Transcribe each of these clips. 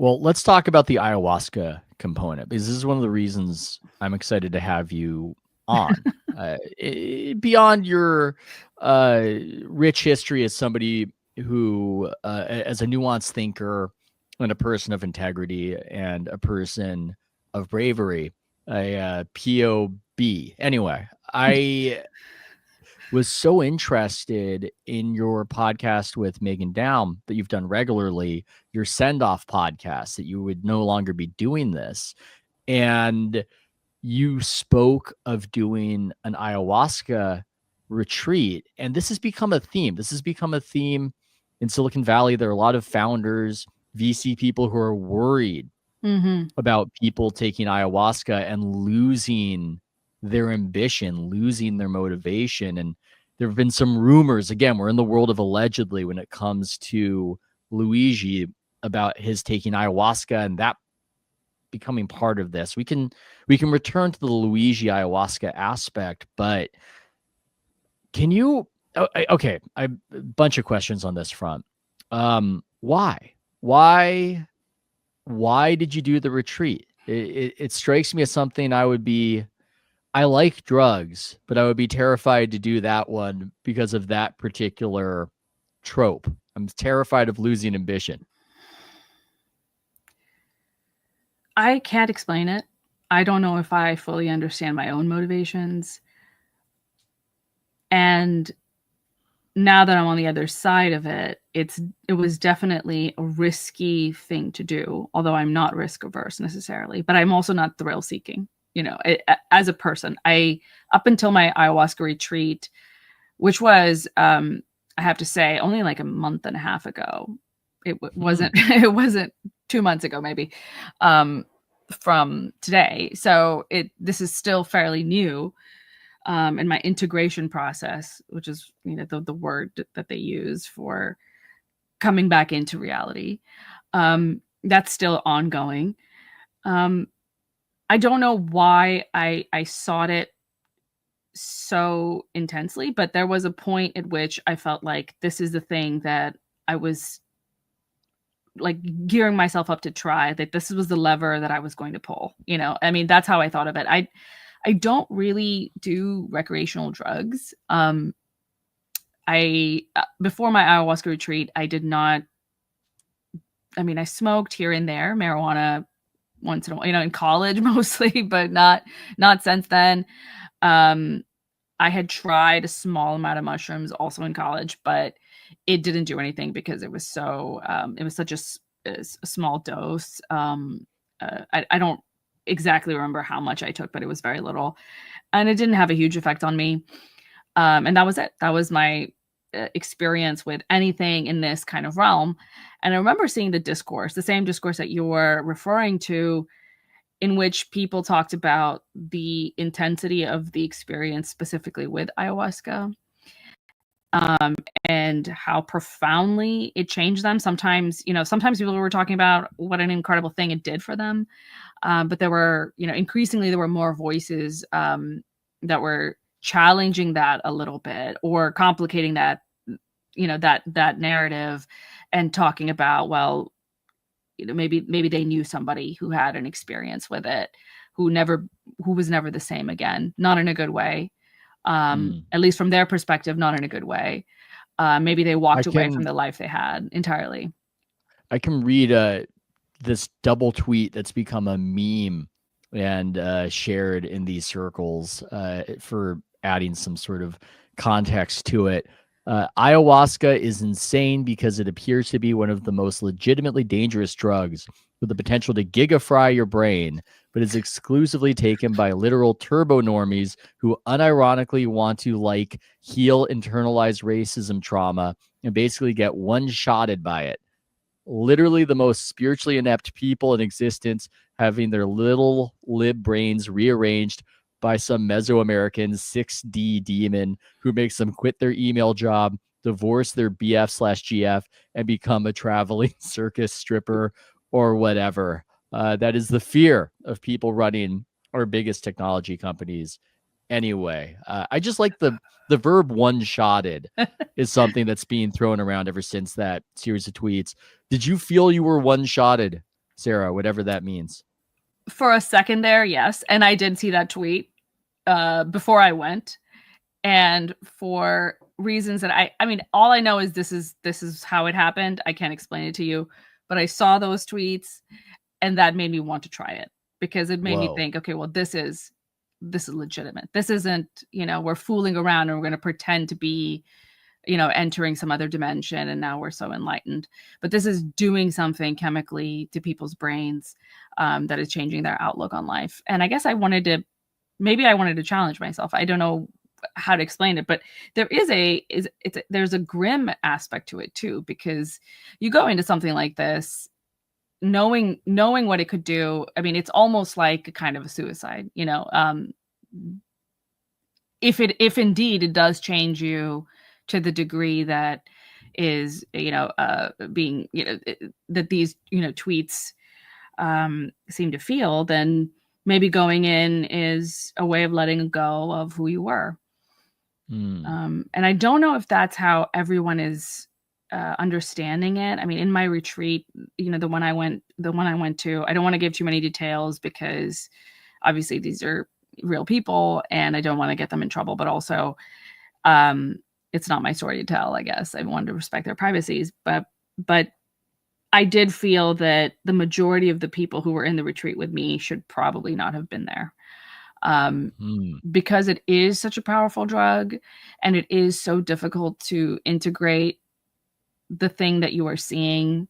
Well, let's talk about the ayahuasca component, because this is one of the reasons I'm excited to have you on. Beyond your rich history as somebody who, as a nuanced thinker and a person of integrity and a person of bravery, a POB. Anyway, I was so interested in your podcast with Megan Down that you've done regularly, your send off podcast, that you would no longer be doing this. And you spoke of doing an ayahuasca retreat. And this has become a theme. This has become a theme in Silicon Valley. There are a lot of founders, VC people who are worried about people taking ayahuasca and losing their ambition, losing their motivation. And there have been some rumors, again, we're in the world of allegedly when it comes to Luigi, about his taking ayahuasca and that becoming part of this. We can return to the Luigi ayahuasca aspect, but can you okay, I have a bunch of questions on this front. Why did you do the retreat? It strikes me as something I like drugs, but I would be terrified to do that one because of that particular trope. I'm terrified of losing ambition. I can't explain it. I don't know if I fully understand my own motivations. And now that I'm on the other side of it, it was definitely a risky thing to do, although I'm not risk averse necessarily, but I'm also not thrill seeking. As a person, up until my ayahuasca retreat, which was, I have to say, only like a month and a half ago. It wasn't, it wasn't 2 months ago, maybe, from today. So this is still fairly new. In my integration process, which is, the word that they use for coming back into reality. That's still ongoing. I don't know why I sought it so intensely, but there was a point at which I felt like this is the thing that I was like gearing myself up to try, that this was the lever that I was going to pull. I mean, that's how I thought of it. I don't really do recreational drugs. Before my ayahuasca retreat, I did not. I mean, I smoked here and there, marijuana once in a while, in college mostly, but not since then. I had tried a small amount of mushrooms also in college, but it didn't do anything because it was such a small dose. I don't exactly remember how much I took, but it was very little, and it didn't have a huge effect on me. And that was it. That was my experience with anything in this kind of realm. And I remember seeing the same discourse that you were referring to, in which people talked about the intensity of the experience specifically with ayahuasca, and how profoundly it changed them. Sometimes people were talking about what an incredible thing it did for them. But there were, increasingly there were more voices that were challenging that a little bit, or complicating that, that narrative, and talking about, well, maybe they knew somebody who had an experience with it, who was never the same again, not in a good way. At least from their perspective, not in a good way. Maybe they walked away from the life they had entirely. I can read this double tweet that's become a meme and shared in these circles for adding some sort of context to it. Ayahuasca is insane because it appears to be one of the most legitimately dangerous drugs, with the potential to gigafry your brain, but is exclusively taken by literal turbo normies who unironically want to heal internalized racism trauma and basically get one-shotted by it. Literally the most spiritually inept people in existence, having their little lib brains rearranged by some Mesoamerican 6D demon who makes them quit their email job, divorce their BF/GF, and become a traveling circus stripper or whatever. That is the fear of people running our biggest technology companies. Anyway, I just like the verb one-shotted is something that's being thrown around ever since that series of tweets. Did you feel you were one-shotted, Sarah, whatever that means. For a second there, yes. And I did see that tweet before I went. And for reasons that I mean, all I know is this is how it happened. I can't explain it to you, but I saw those tweets and that made me want to try it because it made me Whoa. think, okay, well, this is legitimate. This isn't, we're fooling around and we're going to pretend to be, entering some other dimension and now we're so enlightened. But this is doing something chemically to people's brains that is changing their outlook on life. And I guess maybe I wanted to challenge myself. I don't know how to explain it, but there's a grim aspect to it too, because you go into something like this knowing what it could do. I mean, it's almost like a kind of a suicide, if indeed it does change you to the degree that is, being, that these, tweets seem to feel, then maybe going in is a way of letting go of who you were. And I don't know if that's how everyone is understanding it. I mean, in my retreat, the one I went to, I don't want to give too many details because obviously these are real people and I don't want to get them in trouble, but also it's not my story to tell, I guess. I wanted to respect their privacies, but I did feel that the majority of the people who were in the retreat with me should probably not have been there. Because it is such a powerful drug and it is so difficult to integrate the thing that you are seeing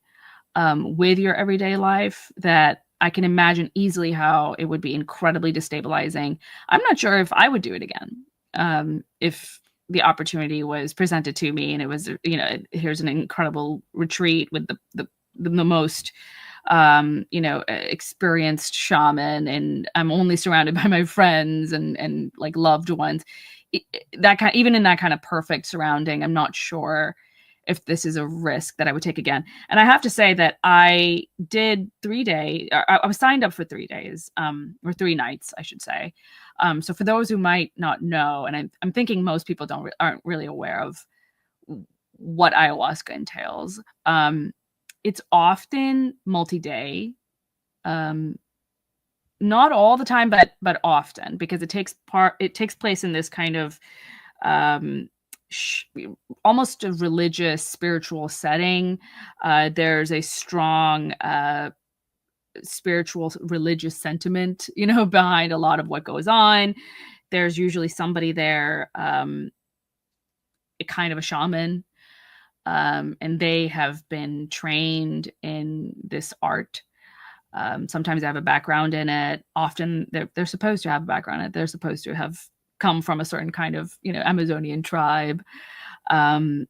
with your everyday life, that I can imagine easily how it would be incredibly destabilizing. I'm not sure if I would do it again. If the opportunity was presented to me and it was, here's an incredible retreat with the most experienced shaman, and I'm only surrounded by my friends and like loved ones. Even in that kind of perfect surrounding, I'm not sure if this is a risk that I would take again. And I have to say that I did 3 days. I was signed up for 3 days, or 3 nights, I should say. So for those who might not know, and I'm thinking most people aren't really aware of what ayahuasca entails. It's often multi-day, not all the time, but often, because it takes place in this kind of almost a religious, spiritual setting. There's a strong spiritual, religious sentiment, behind a lot of what goes on. There's usually somebody there, a kind of a shaman. And they have been trained in this art. Sometimes they have a background in it. Often they're supposed to have a background in it. They're supposed to have come from a certain kind of, Amazonian tribe. And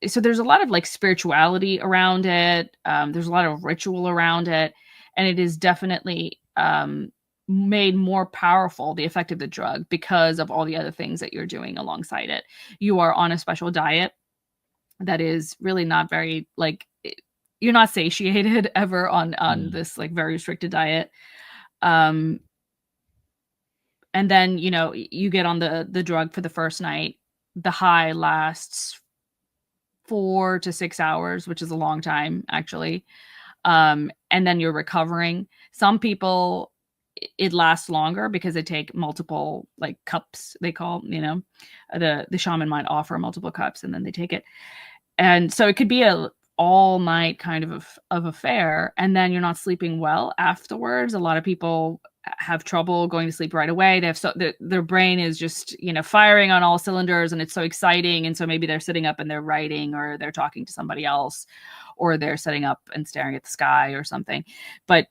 so there's a lot of like spirituality around it. There's a lot of ritual around it. And it is definitely made more powerful, the effect of the drug, because of all the other things that you're doing alongside it. You are on a special diet that is really not very, like, you're not satiated ever on this like very restricted diet. And then, you get on the drug for the first night. The high lasts 4 to 6 hours, which is a long time, actually. And then you're recovering. Some people, it lasts longer because they take multiple like cups, they call, the shaman might offer multiple cups and then they take it. And so it could be a all night kind of affair. And then you're not sleeping well afterwards. A lot of people have trouble going to sleep right away. They have their brain is just, firing on all cylinders and it's so exciting. And so maybe they're sitting up and they're writing, or they're talking to somebody else, or they're sitting up and staring at the sky or something. But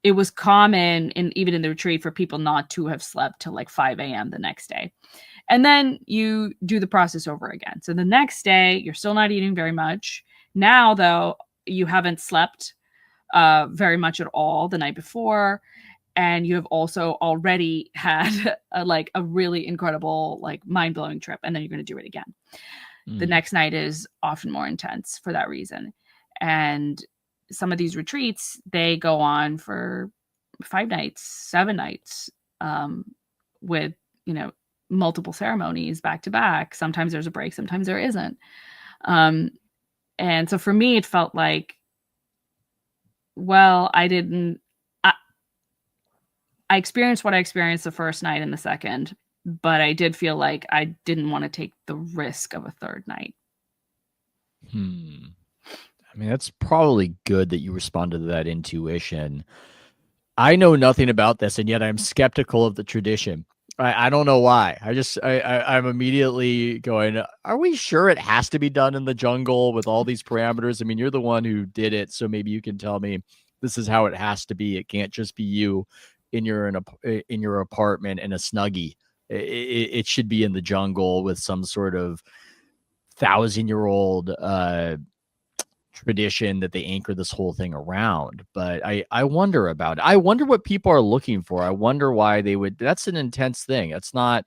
it was common even in the retreat for people not to have slept till like 5 a.m. the next day. And then you do the process over again. So the next day, you're still not eating very much. Now, though, you haven't slept very much at all the night before. And you have also already had a really incredible, like mind-blowing trip. And then you're going to do it again. The next night is often more intense for that reason. And some of these retreats, they go on for 5 nights, 7 nights, with, multiple ceremonies back to back. Sometimes there's a break, sometimes there isn't. And so for me, it felt like Well, I, I experienced what I experienced the first night and the second, but I did feel like I didn't want to take the risk of a third night. Hmm. I mean, that's probably good that you responded to that intuition. I know nothing about this, and yet I'm skeptical of the tradition. I don't know why. I'm immediately going, are we sure it has to be done in the jungle with all these parameters? I mean, you're the one who did it, so maybe you can tell me this is how it has to be. It can't just be you in your apartment in a snuggie. It should be in the jungle with some sort of 1,000-year-old tradition that they anchor this whole thing around. But I wonder about it. I wonder what people are looking for. I wonder why they would. That's an intense thing. It's not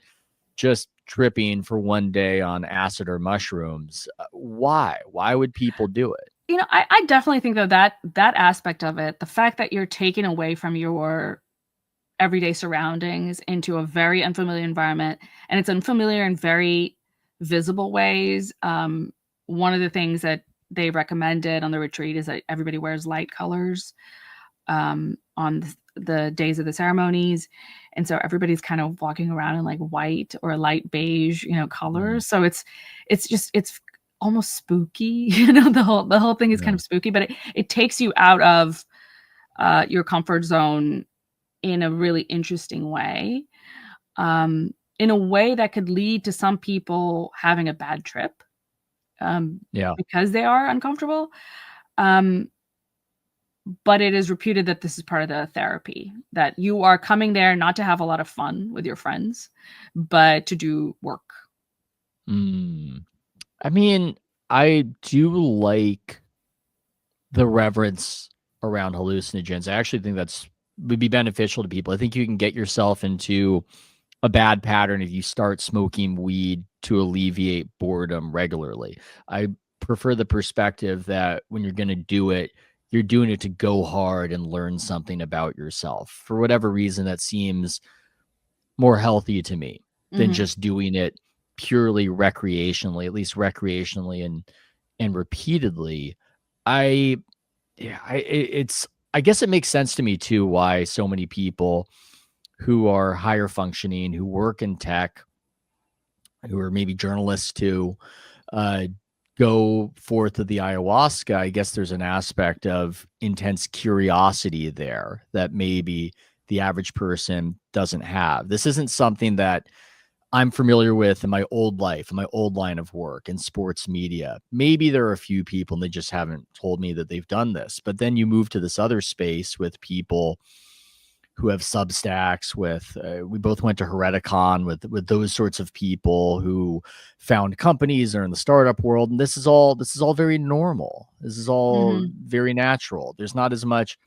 just tripping for one day on acid or mushrooms. Why would people do it? I definitely think that aspect of it, the fact that you're taken away from your everyday surroundings into a very unfamiliar environment, and it's unfamiliar in very visible ways. One of the things that they recommended on the retreat is that everybody wears light colors on the days of the ceremonies, and so everybody's kind of walking around in like white or light beige, colors. So it's almost spooky. The whole thing is kind of spooky, but it takes you out of your comfort zone in a really interesting way, in a way that could lead to some people having a bad trip, because they are uncomfortable. But it is reputed that this is part of the therapy, that you are coming there not to have a lot of fun with your friends, but to do work. I mean, I do like the reverence around hallucinogens. I actually think would be beneficial to people. I think you can get yourself into a bad pattern if you start smoking weed to alleviate boredom regularly. I prefer the perspective that when you're going to do it, you're doing it to go hard and learn something about yourself. For whatever reason, that seems more healthy to me than just doing it purely recreationally, at least recreationally and repeatedly. I guess it makes sense to me too why so many people who are higher functioning, who work in tech, who are maybe journalists too, go forth to the ayahuasca. I guess there's an aspect of intense curiosity there that maybe the average person doesn't have. This isn't something that I'm familiar with in my old life, in my old line of work in sports media. Maybe there are a few people and they just haven't told me that they've done this. But then you move to this other space with people who have Substacks, with we both went to Hereticon with those sorts of people who found companies or in the startup world, and this is all very normal. This is all very natural. There's not as much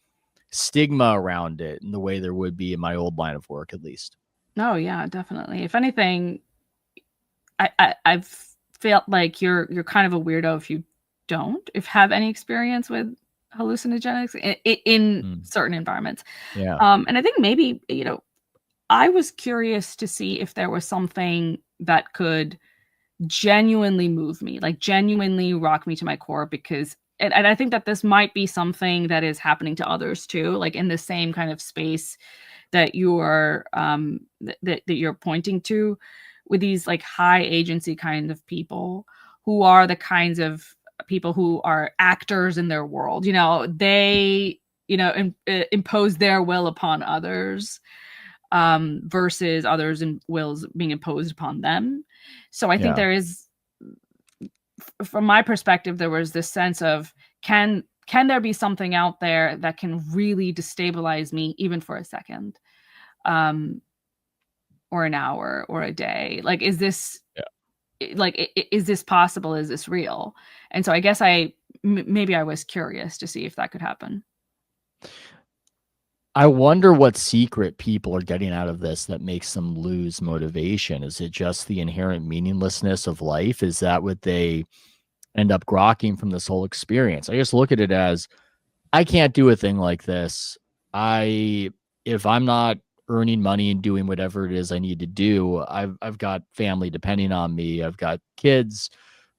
stigma around it in the way there would be in my old line of work, at least. Oh yeah, definitely. If anything, I've felt like you're kind of a weirdo if you don't have any experience with hallucinogenics in certain environments. Yeah. And I think maybe, I was curious to see if there was something that could genuinely move me, like genuinely rock me to my core, because and I think that this might be something that is happening to others too, like in the same kind of space that you're that you're pointing to, with these like high agency kind of people who are the kinds of people who are actors in their world. They impose their will upon others, versus others and wills being imposed upon them. So I think there is, from my perspective, there was this sense of, can there be something out there that can really destabilize me even for a second, or an hour or a day? Like, is this is this possible? Is this real? And so I guess maybe I was curious to see if that could happen. I wonder what secret people are getting out of this that makes them lose motivation. Is it just the inherent meaninglessness of life? Is that what they end up grokking from this whole experience? I just look at it as, I can't do a thing like this. If I'm not earning money and doing whatever it is I need to do, I've got family depending on me. I've got kids.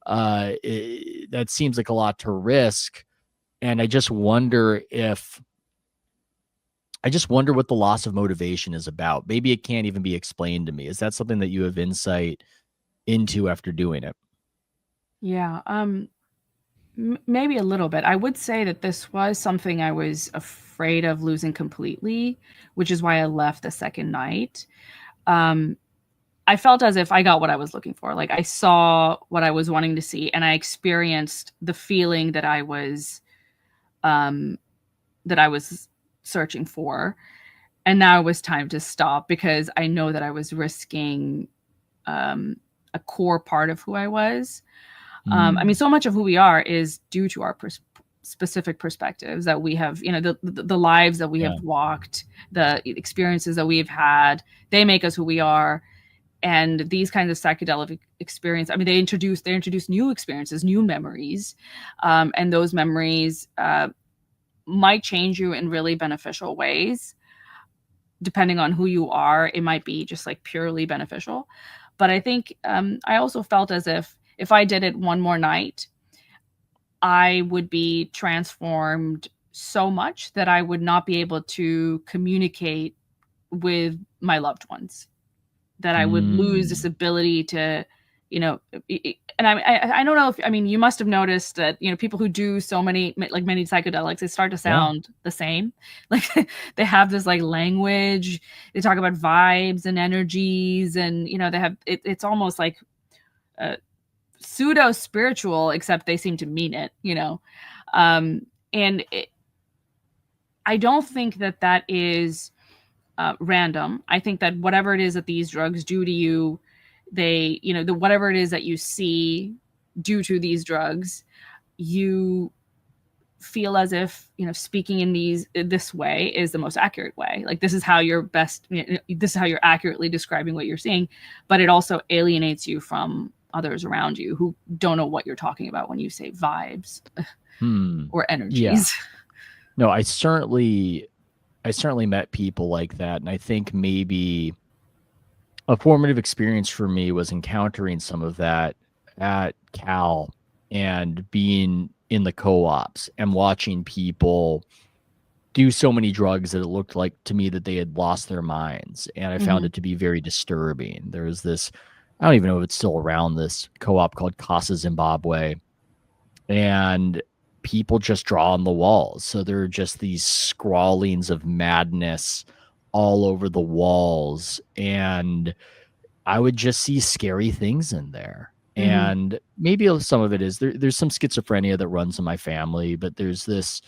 That seems like a lot to risk. And I just wonder what the loss of motivation is about. Maybe it can't even be explained to me. Is that something that you have insight into after doing it? Yeah. Maybe a little bit. I would say that this was something I was afraid of losing completely, which is why I left the second night. Um, I felt as if I got what I was looking for. Like I saw what I was wanting to see, and I experienced the feeling um, that I was searching for. And now it was time to stop because I know that I was risking um, a core part of who I was. I mean, Mm, so much of who we are is due to our specific perspectives that we have, the lives that we yeah. have walked, the experiences that we've had. They make us who we are. And these kinds of psychedelic experience, I mean, they introduce new experiences, new memories, and those memories might change you in really beneficial ways. Depending on who you are, it might be just like purely beneficial. But I think I also felt as if I did it one more night, I would be transformed so much that I would not be able to communicate with my loved ones, that I would lose this Mm, ability to, and I don't know if, I mean, you must have noticed that, people who do so many, like many psychedelics, they start to yeah. sound the same. Like they have this like language, they talk about vibes and energies, and, they have, it's almost like uh, pseudo spiritual, except they seem to mean it, and I don't think that that is random. I think that whatever it is that these drugs do to you, they, whatever it is that you see due to these drugs, you feel as if, speaking in this way is the most accurate way. Like this is how you're best, this is how you're accurately describing what you're seeing, but it also alienates you from others around you who don't know what you're talking about when you say vibes Hmm. or Yeah. energies. No, I certainly met people like that, and I think maybe a formative experience for me was encountering some of that at Cal and being in the co-ops and watching people do so many drugs that it looked like to me that they had lost their minds. And I found Hmm. it to be very disturbing. There was this, I don't even know if it's still around, this co-op called Casa Zimbabwe, and people just draw on the walls. So there are just these scrawlings of madness all over the walls. And I would just see scary things in there. Hmm. And maybe some of it is there's some schizophrenia that runs in my family, but there's this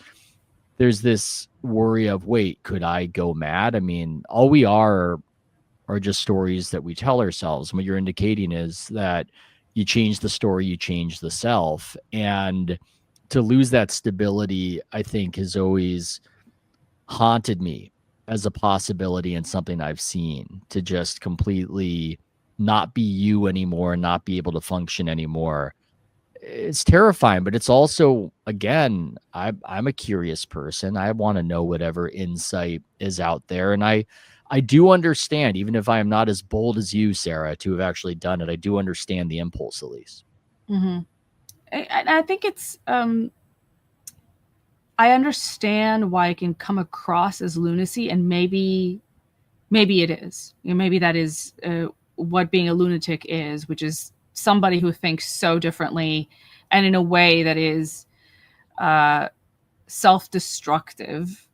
worry of, wait, could I go mad? I mean, all we are just stories that we tell ourselves. And what you're indicating is that you change the story, you change the self. And to lose that stability, I think, has always haunted me as a possibility and something I've seen, to just completely not be you anymore, not be able to function anymore. It's terrifying, but it's also, again, I'm a curious person. I want to know whatever insight is out there, and I do understand, even if I am not as bold as you, Sarah, to have actually done it. I do understand the impulse, at least. Hmm. I think it's I understand why it can come across as lunacy, and maybe it is. Maybe that is what being a lunatic is, which is somebody who thinks so differently and in a way that is uh, self-destructive,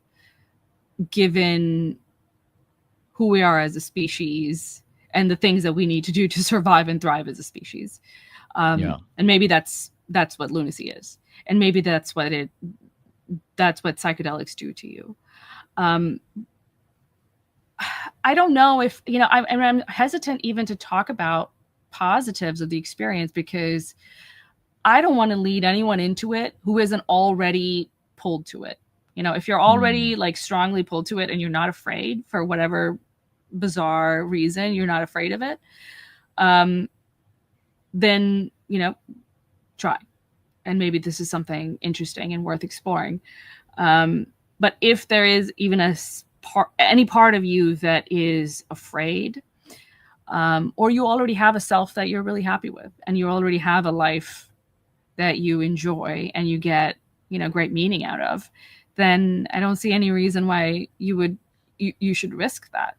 given who we are as a species and the things that we need to do to survive and thrive as a species. Yeah. And maybe that's what lunacy is, and maybe that's what psychedelics do to you. Um, I don't know if, I'm hesitant even to talk about positives of the experience because I don't want to lead anyone into it who isn't already pulled to it. If you're Mm, already like strongly pulled to it and you're not afraid for whatever bizarre reason, you're not afraid of it, um, then, try. And maybe this is something interesting and worth exploring. Um, but if there is even any part of you that is afraid, or you already have a self that you're really happy with, and you already have a life that you enjoy, and you get, great meaning out of, then I don't see any reason why you should risk that.